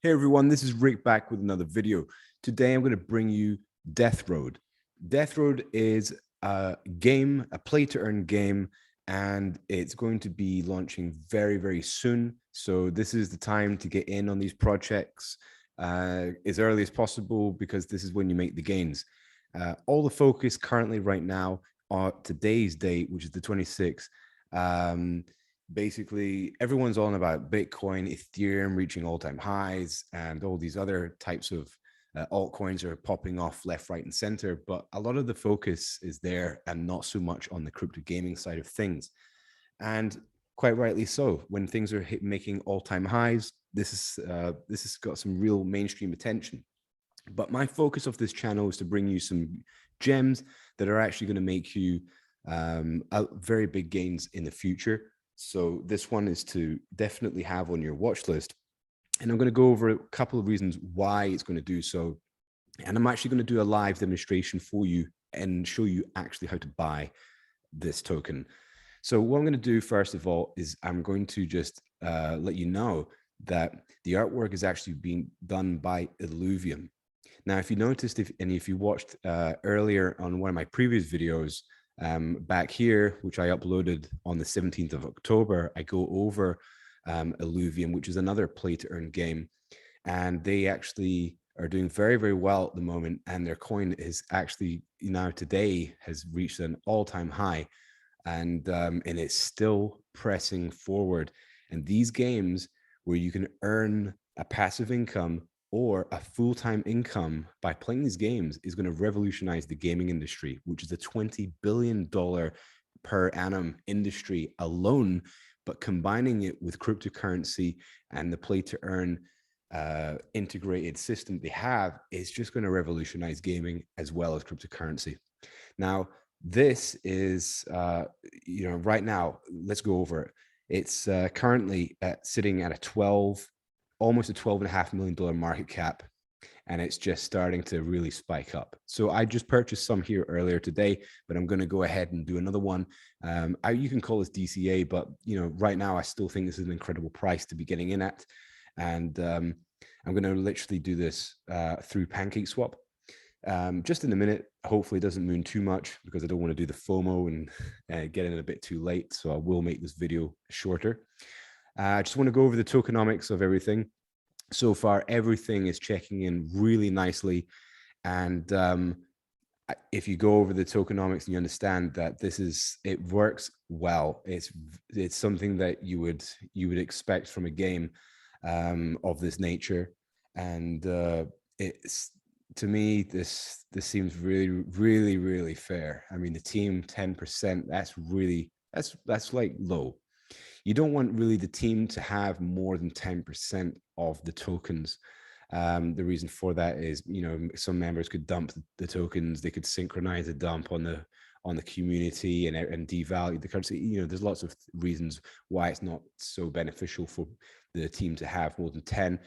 Hey everyone, this is Rick back with another video. Today I'm going to bring you DeathRoad. DeathRoad is a game, a play-to-earn game, and it's going to be launching very, very soon. So this is the time to get in on these projects as early as possible because this is when you make the gains. All the focus currently right now on today's date, which is the 26th, basically everyone's on about Bitcoin, Ethereum reaching all-time highs, and all these other types of altcoins are popping off left, right, and center. But a lot of the focus is there and not so much on the crypto gaming side of things. And quite rightly so. When things are making all-time highs, this has got some real mainstream attention. But my focus of this channel is to bring you some gems that are actually going to make you very big gains in the future. So this one is to definitely have on your watch list. And I'm going to go over a couple of reasons why it's going to do so. And I'm actually going to do a live demonstration for you and show you actually how to buy this token. So what I'm going to do first of all is I'm going to just let you know that the artwork is actually being done by Elluvium. Now, if you noticed, if you watched earlier on one of my previous videos, back here, which I uploaded on the 17th of October, I go over Elluvium, which is another play-to-earn game. And they actually are doing very, very well at the moment. And their coin is actually now today has reached an all-time high. And it's still pressing forward. And these games where you can earn a passive income or a full-time income by playing these games is going to revolutionize the gaming industry, which is a $20 billion per annum industry alone. But combining it with cryptocurrency and the play-to-earn integrated system they have is just going to revolutionize gaming as well as cryptocurrency. Now, this is, right now, let's go over it. It's currently sitting at almost a $12.5 million market cap, and it's just starting to really spike up. So I just purchased some here earlier today, but I'm going to go ahead and do another one. You can call this DCA, but right now I still think this is an incredible price to be getting in at. And I'm going to literally do this through PancakeSwap. Just in a minute. Hopefully it doesn't moon too much because I don't want to do the FOMO and get in a bit too late. So I will make this video shorter. I just want to go over the tokenomics of everything. So far, everything is checking in really nicely. And if you go over the tokenomics and you understand that it works well, it's something that you would expect from a game of this nature. And to me, this seems really, really, really fair. I mean, the team 10%, that's like low. You don't want really the team to have more than 10% of the tokens. The reason for that is, some members could dump the tokens. They could synchronize a dump on the community and devalue the currency. There's lots of reasons why it's not so beneficial for the team to have more than 10.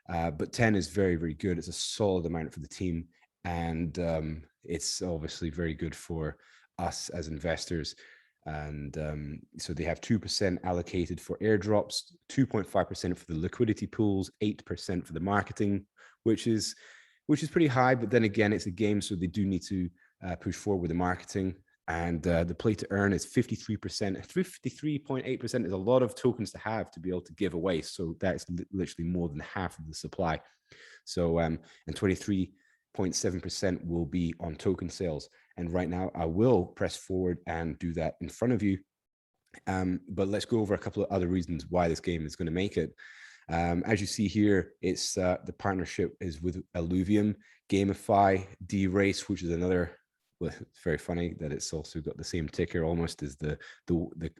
But 10 is very, very good. It's a solid amount for the team. And it's obviously very good for us as investors. And so they have 2% allocated for airdrops, 2.5% for the liquidity pools, 8% for the marketing, which is pretty high. But then again, it's a game, so they do need to push forward with the marketing. And the play to earn is 53%. 53.8% is a lot of tokens to have to be able to give away. So that's literally more than half of the supply. So and 23.7% will be on token sales. And right now I will press forward and do that in front of you. But let's go over a couple of other reasons why this game is going to make it. As you see here, it's the partnership is with Elluvium, Gamify, DRACE, which is another. Well, it's very funny that it's also got the same ticker almost as the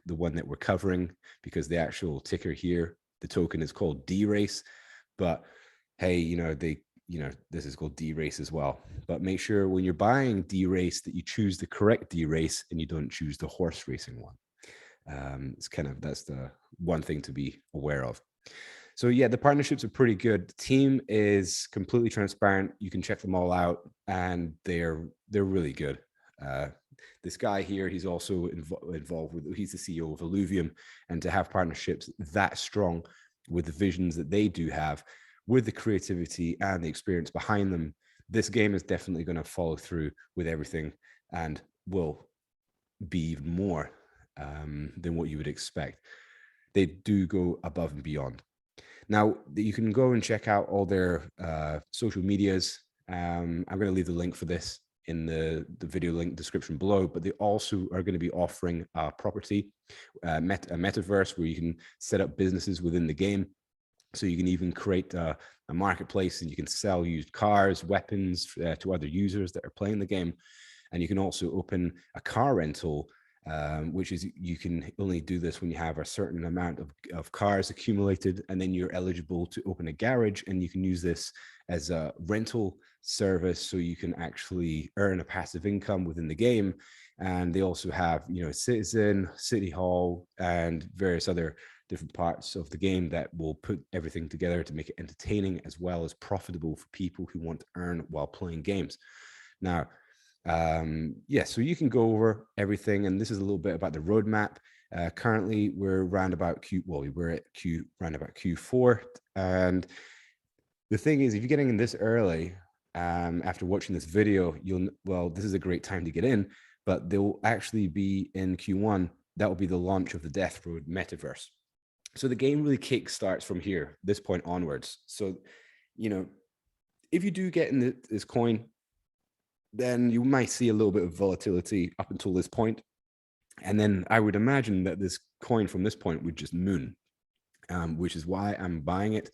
one that we're covering, because the actual ticker here, the token is called DRACE. But hey, this is called DRACE as well. But make sure when you're buying DRACE that you choose the correct DRACE and you don't choose the horse racing one. That's the one thing to be aware of. So yeah, the partnerships are pretty good. The team is completely transparent. You can check them all out, and they're really good. This guy here, he's also involved with. He's the CEO of Elluvium, and to have partnerships that strong with the visions that they do have with the creativity and the experience behind them, this game is definitely going to follow through with everything and will be even more than what you would expect. They do go above and beyond. Now, you can go and check out all their social medias. I'm going to leave the link for this in the video link description below, but they also are going to be offering a property, a metaverse, where you can set up businesses within the game. So you can even create a marketplace, and you can sell used cars, weapons to other users that are playing the game. And you can also open a car rental, which is, you can only do this when you have a certain amount of cars accumulated, and then you're eligible to open a garage, and you can use this as a rental service, so you can actually earn a passive income within the game. And they also have, you know, Citizen, City Hall, and various other different parts of the game that will put everything together to make it entertaining as well as profitable for people who want to earn while playing games. Now, yeah, so you can go over everything, and this is a little bit about the roadmap. Currently, we're around about we're at around about Q4, and the thing is, if you're getting in this early, after watching this video, this is a great time to get in, but they will actually be in Q1. That will be the launch of the DeathRoad Metaverse. So the game really kick starts from here, this point onwards. So, you know, if you do get in this coin, then you might see a little bit of volatility up until this point. And then I would imagine that this coin from this point would just moon, which is why I'm buying it.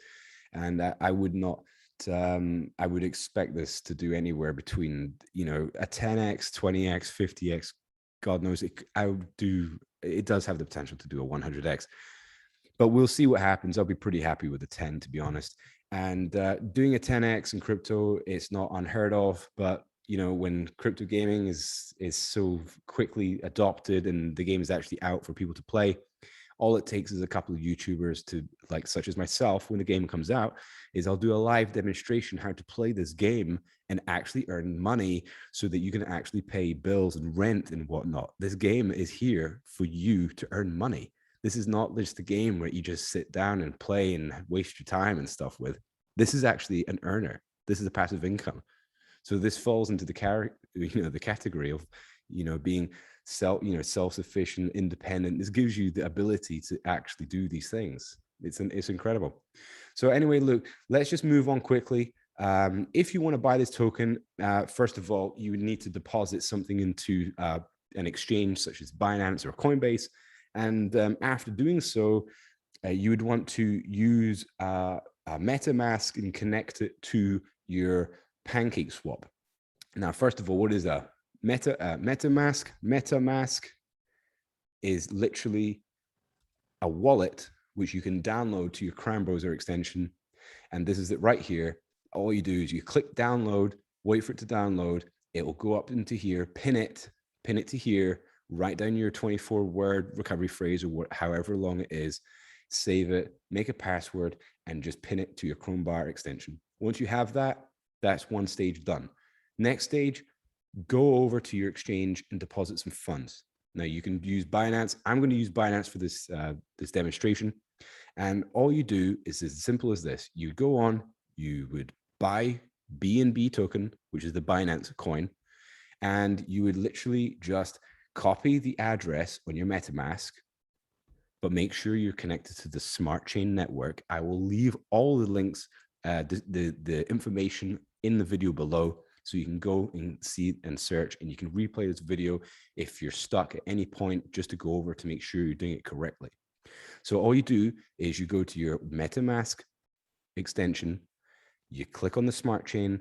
And I would not, I would expect this to do anywhere between, you know, a 10x, 20x, 50x, God knows. It does have the potential to do a 100x. But we'll see what happens. I'll be pretty happy with the 10, to be honest. And doing a 10x in crypto, it's not unheard of. But, you know, when crypto gaming is so quickly adopted and the game is actually out for people to play, all it takes is a couple of YouTubers to, like, such as myself, when the game comes out, is I'll do a live demonstration how to play this game and actually earn money so that you can actually pay bills and rent and whatnot. This game is here for you to earn money. This is not just a game where you just sit down and play and waste your time and stuff with. This is actually an earner. This is a passive income. So this falls into the category of, you know, being self-sufficient, independent. This gives you the ability to actually do these things. It's incredible. So anyway, Luke, let's just move on quickly. If you want to buy this token, first of all, you would need to deposit something into an exchange such as Binance or Coinbase. And after doing so, you would want to use a Metamask and connect it to your Pancake swap. Now, first of all, what is a Metamask? Metamask is literally a wallet which you can download to your Chrome browser extension. And this is it right here. All you do is you click download, wait for it to download. It will go up into here, pin it to here, write down your 24-word recovery phrase, or however long it is, save it, make a password, and just pin it to your Chrome bar extension. Once you have that, that's one stage done. Next stage, go over to your exchange and deposit some funds. Now you can use Binance. I'm going to use Binance for this demonstration. And all you do is as simple as this. You go on, you would buy BNB token, which is the Binance coin, and you would literally just copy the address on your MetaMask, but make sure you're connected to the Smart Chain network. I will leave all the links, the information in the video below, so you can go and see and search, and you can replay this video if you're stuck at any point, just to go over to make sure you're doing it correctly. So all you do is you go to your MetaMask extension, you click on the Smart Chain,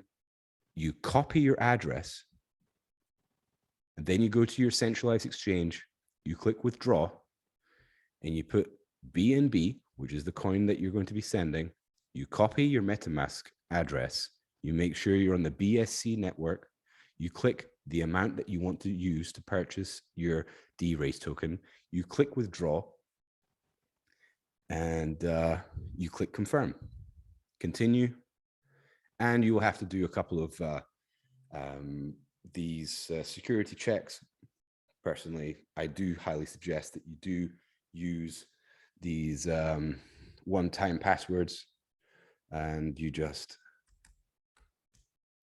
you copy your address, and then you go to your centralized exchange, you click withdraw, and you put BNB, which is the coin that you're going to be sending. You copy your MetaMask address, you make sure you're on the BSC network, you click the amount that you want to use to purchase your DRACE token, you click withdraw, and you click confirm, continue, and you will have to do a couple of these security checks. Personally, I do highly suggest that you do use these one-time passwords and you just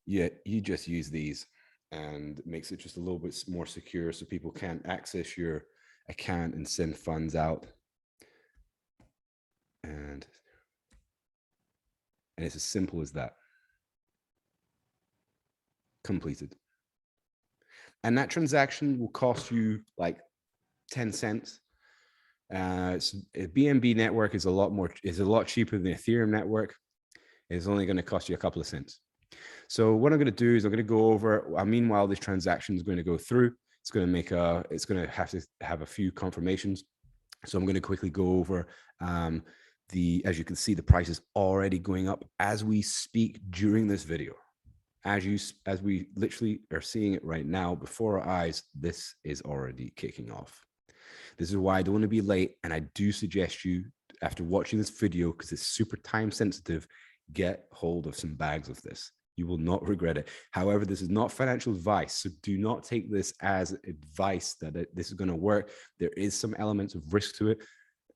use these, and it makes it just a little bit more secure so people can't access your account and send funds out. And it's as simple as that. Completed. And that transaction will cost you like 10 cents. BNB network is a lot cheaper than the Ethereum network. It's only going to cost you a couple of cents. So what I'm going to do is I'm going to go over, meanwhile, this transaction is going to go through. It's going to have to have a few confirmations. So I'm going to quickly go over as you can see, the price is already going up as we speak during this video. As we literally are seeing it right now before our eyes, this is already kicking off. This is why I don't want to be late. And I do suggest you, after watching this video, because it's super time sensitive, get hold of some bags of this. You will not regret it. However, this is not financial advice. So do not take this as advice that this is going to work. There is some elements of risk to it.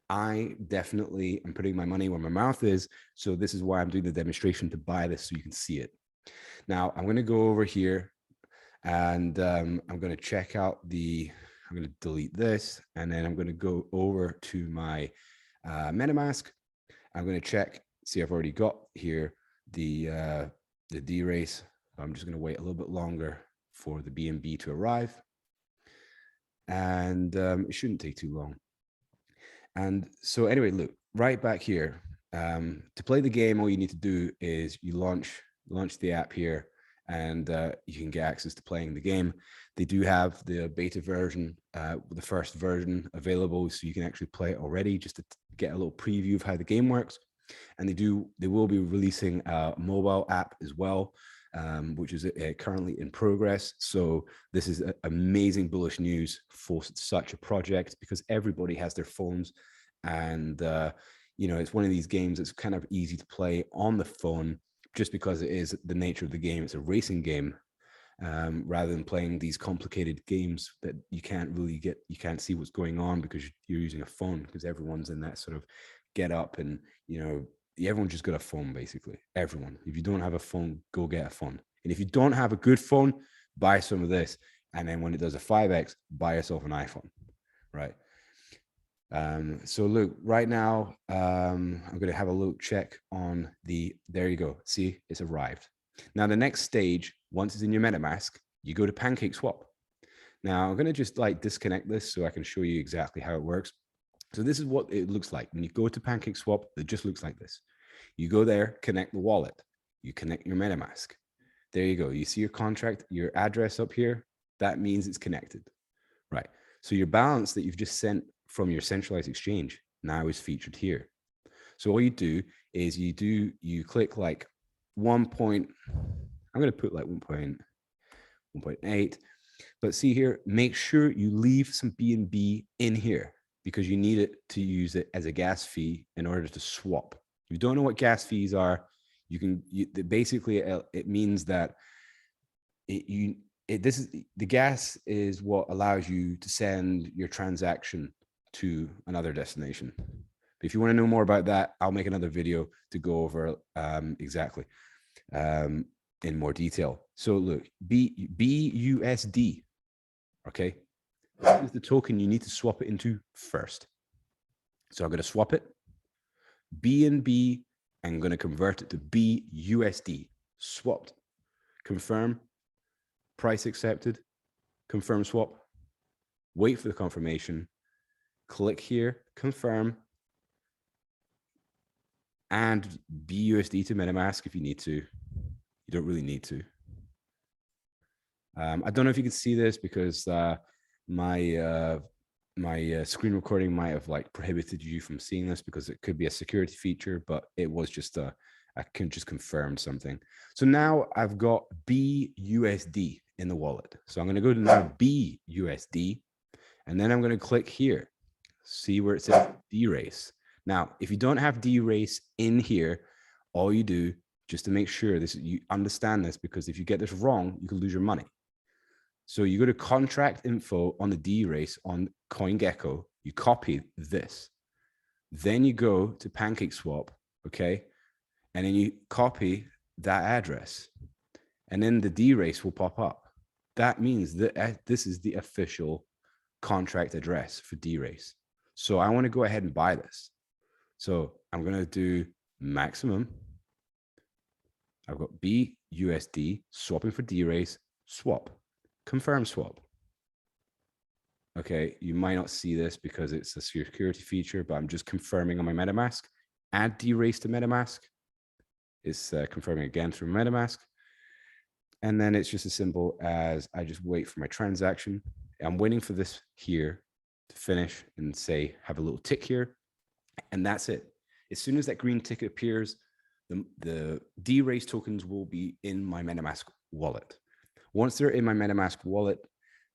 I definitely am putting my money where my mouth is. So this is why I'm doing the demonstration to buy this so you can see it. Now I'm going to go over here and I'm going to check out I'm going to delete this, and then I'm going to go over to my Metamask. I'm going to check, see I've already got here the DRACE. I'm just going to wait a little bit longer for the BNB to arrive. And it shouldn't take too long. And so anyway, look, right back here, to play the game, all you need to do is you launch the app here, and you can get access to playing the game. They do have the beta version, the first version available, so you can actually play it already just to get a little preview of how the game works. And they will be releasing a mobile app as well, which is currently in progress. So this is amazing bullish news for such a project, because everybody has their phones, and it's one of these games that's kind of easy to play on the phone, just because it is the nature of the game. It's a racing game, rather than playing these complicated games that you can't see what's going on because you're using a phone, because everyone's in that sort of get up and, everyone just got a phone, basically. Everyone. If you don't have a phone, go get a phone. And if you don't have a good phone, buy some of this. And then when it does a 5X, buy yourself an iPhone, right? So look, right now, I'm going to have a little check on there you go. See, it's arrived. Now, the next stage, once it's in your MetaMask, you go to PancakeSwap. Now, I'm going to just disconnect this so I can show you exactly how it works. So this is what it looks like. When you go to PancakeSwap, it just looks like this. You go there, connect the wallet. You connect your MetaMask. There you go. You see your contract, your address up here. That means it's connected, right? So your balance that you've just sent from your centralized exchange now is featured here. So all you do is you click like 1 point, I'm going to put like 1.8, but see here, make sure you leave some BNB in here, because you need it to use it as a gas fee in order to swap. If you don't know what gas fees are, basically it means that the gas is what allows you to send your transaction to another destination. But if you want to know more about that, I'll make another video to go over exactly in more detail. So look, BUSD, okay? This is the token you need to swap it into first. So I'm going to swap it. BNB, I'm going to convert it to BUSD. Swapped. Confirm. Price accepted. Confirm swap. Wait for the confirmation. Click here. Confirm. And BUSD to MetaMask if you need to. You don't really need to. I don't know if you can see this because my screen recording might have prohibited you from seeing this, because it could be a security feature, but it was just I can just confirm something. So now I've got BUSD in the wallet. So I'm going to go to now BUSD, and then I'm going to click here. See where it says DRACE. Now, if you don't have DRACE in here, all you do, just to make sure you understand this, because if you get this wrong, you can lose your money. So you go to contract info on the DRACE on CoinGecko, you copy this. Then you go to PancakeSwap, okay? and then you copy that address, and then the DRACE will pop up. That means that this is the official contract address for DRACE. So I want to go ahead and buy this. So I'm going to do maximum. I've got BUSD, swapping for DRACE, swap, confirm swap. Okay, you might not see this because it's a security feature, but I'm just confirming on my MetaMask. Add DRACE to MetaMask. It's confirming again through MetaMask. And then it's just as simple as I just wait for my transaction. I'm waiting for this here to finish and say, have a little tick here. And that's it. As soon as that green tick appears, the DRACE tokens will be in my MetaMask wallet. Once they're in my MetaMask wallet,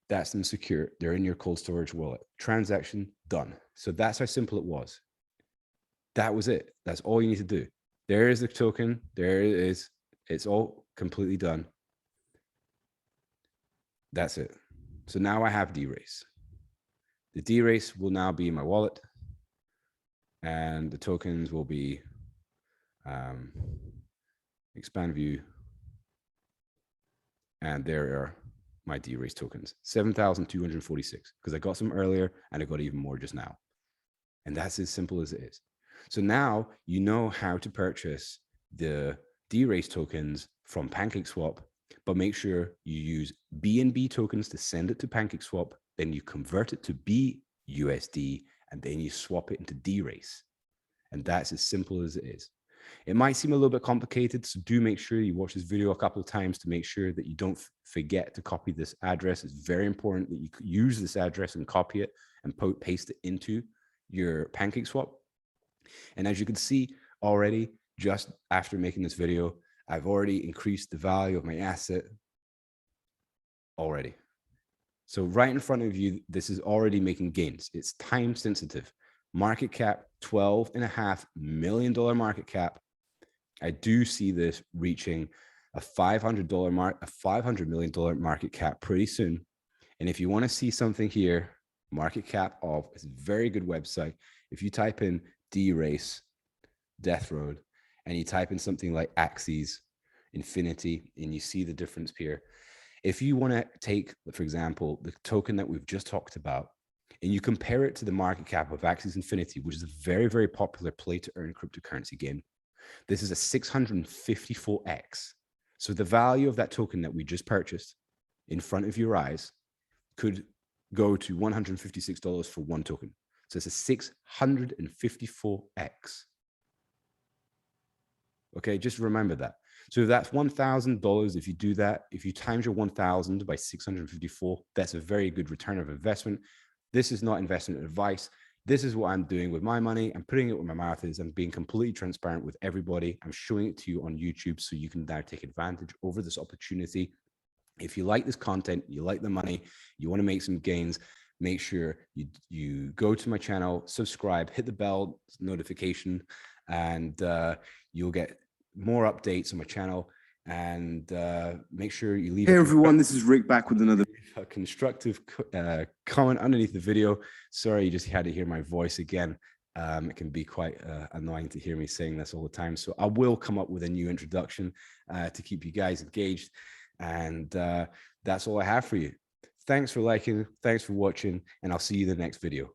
that's them secure. They're in your cold storage wallet. Transaction done. So that's how simple it was. That was it. That's all you need to do. There is the token. There it is. It's all completely done. That's it. So now I have DRACE. The DRACE will now be in my wallet, and the tokens will be expand view. And there are my DRACE tokens, 7,246, because I got some earlier and I got even more just now. And that's as simple as it is. So now you know how to purchase the DRACE tokens from PancakeSwap, but make sure you use BNB tokens to send it to PancakeSwap, then you convert it to BUSD, and then you swap it into DRACE. And that's as simple as it is. It might seem a little bit complicated, so do make sure you watch this video a couple of times to make sure that you don't forget to copy this address. It's very important that you use this address and copy it and paste it into your PancakeSwap. And as you can see already, just after making this video, I've already increased the value of my asset already. So right in front of you, this is already making gains. It's time sensitive. Market cap, $12.5 million market cap. I do see this reaching a $500 million market cap pretty soon. And if you want to see something here, market cap of, it's a very good website. If you type in DRACE, DeathRoad, and you type in something like Axes, Infinity, and you see the difference here. If you want to take, for example, the token that we've just talked about, and you compare it to the market cap of Axis Infinity, which is a very, very popular play to earn cryptocurrency game, this is a 654x. So the value of that token that we just purchased in front of your eyes could go to $156 for one token. So it's a 654x. Okay, just remember that. So that's $1,000. If you do that, if you times your 1,000 by 654, that's a very good return of investment. This is not investment advice. This is what I'm doing with my money. I'm putting it where my mouth is. I'm being completely transparent with everybody. I'm showing it to you on YouTube so you can now take advantage over this opportunity. If you like this content, you like the money, you want to make some gains, make sure you go to my channel, subscribe, hit the bell notification, and you'll get more updates on my channel. And make sure you leave. Hey everyone, this is Rick back with another constructive comment underneath the video. Sorry, you just had to hear my voice again. It can be quite annoying to hear me saying this all the time. So I will come up with a new introduction to keep you guys engaged. And that's all I have for you. Thanks for liking, thanks for watching, and I'll see you in the next video.